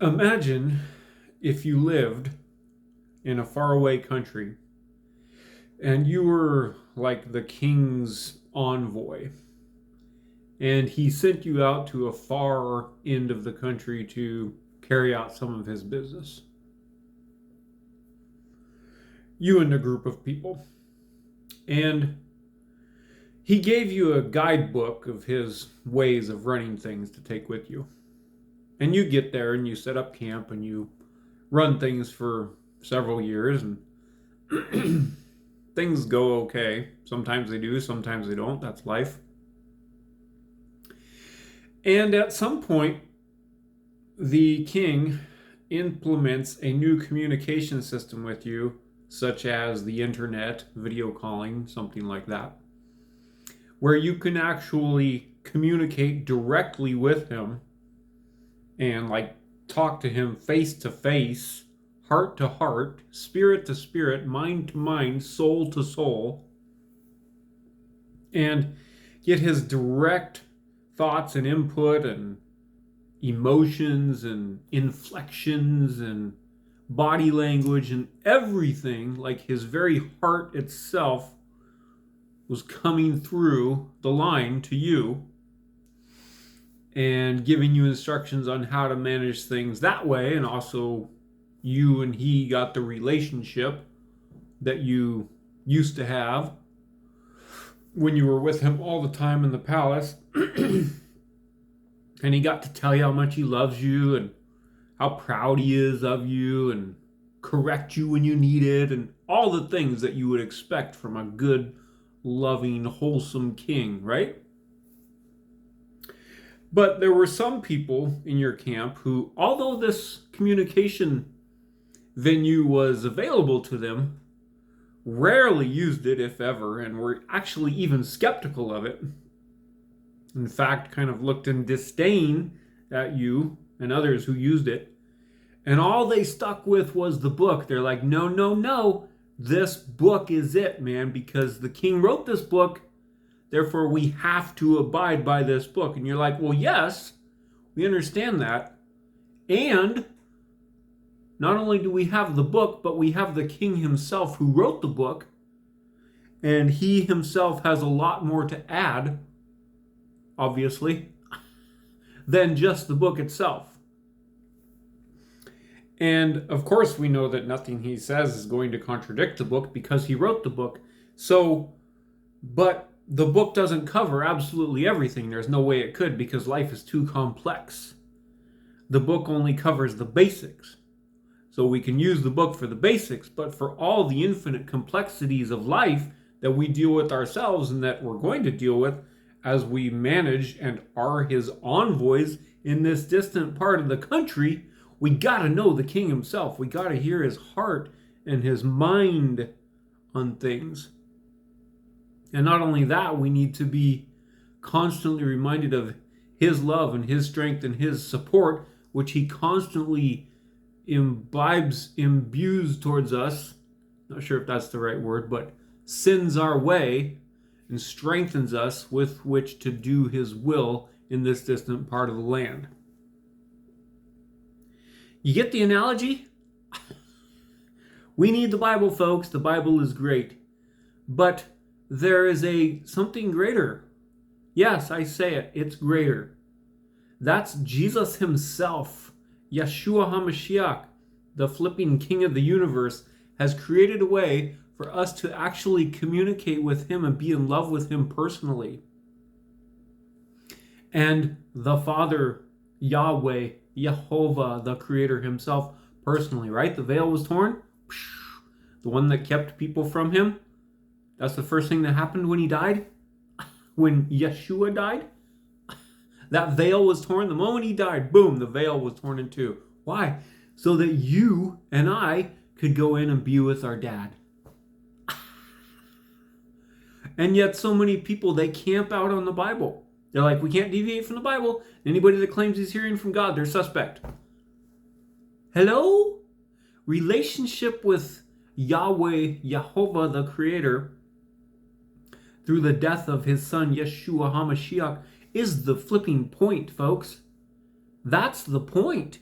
Imagine if you lived in a faraway country and you were like the king's envoy, and he sent you out to a far end of the country to carry out some of his business. You and a group of people. And he gave you a guidebook of his ways of running things to take with you. And you get there and you set up camp and you run things for several years, and things go okay. Sometimes they do, sometimes they don't. That's life. And at some point, the king implements a new communication system with you, such as the internet, video calling, something like that, where you can actually communicate directly with him and like talk to him face to face, heart to heart, spirit to spirit, mind to mind, soul to soul, and get his direct thoughts and input and emotions and inflections and body language and everything, like his very heart itself was coming through the line to you and giving you instructions on how to manage things that way. And also, you and he got the relationship that you used to have when you were with him all the time in the palace. And he got to tell you how much he loves you and how proud he is of you and correct you when you need it and all the things that you would expect from a good, loving, wholesome king, right? But there were some people in your camp who, although this communication venue was available to them, rarely used it, if ever, and were actually even skeptical of it. In fact, kind of looked in disdain at you and others who used it. And all they stuck with was the book. They're like, no, no, no. This book is it, man, because the king wrote this book. Therefore, we have to abide by this book. And you're like, well, yes, we understand that. And not only do we have the book, but we have the king himself who wrote the book. And he himself has a lot more to add, obviously, than just the book itself. And of course, we know that nothing he says is going to contradict the book because he wrote the book. So, but the book doesn't cover absolutely everything. There's no way it could because life is too complex. The book only covers the basics. So we can use the book for the basics, but for all the infinite complexities of life that we deal with ourselves and that we're going to deal with as we manage and are his envoys in this distant part of the country, we got to know the king himself. We got to hear his heart and his mind on things. And not only that, we need to be constantly reminded of his love and his strength and his support, which he constantly imbues towards us. Not sure if that's the right word, but sends our way and strengthens us with which to do his will in this distant part of the land. You get the analogy? We need the Bible, folks. The Bible is great. But there is something greater. Yes, I say it. It's greater. That's Jesus himself. Yeshua HaMashiach, the flipping king of the universe, has created a way for us to actually communicate with him and be in love with him personally. And the Father, Yahweh, Jehovah, the Creator himself, personally, right? The veil was torn. The one that kept people from him. That's the first thing that happened when he died. When Yeshua died. That veil was torn. The moment he died, boom, the veil was torn in two. Why? So that you and I could go in and be with our dad. And yet so many people, they camp out on the Bible. They're like, we can't deviate from the Bible. Anybody that claims he's hearing from God, they're suspect. Hello? Relationship with Yahweh, Jehovah, the Creator, through the death of his son, Yeshua HaMashiach, is the flipping point, folks. That's the point.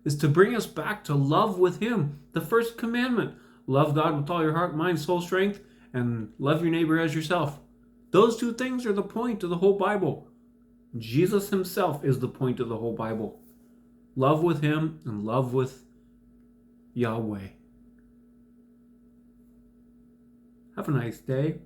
is to bring us back to love with Him. The first commandment, love God with all your heart, mind, soul, strength, and love your neighbor as yourself. Those two things are the point of the whole Bible. Jesus Himself is the point of the whole Bible. Love with Him and love with Yahweh. Have a nice day.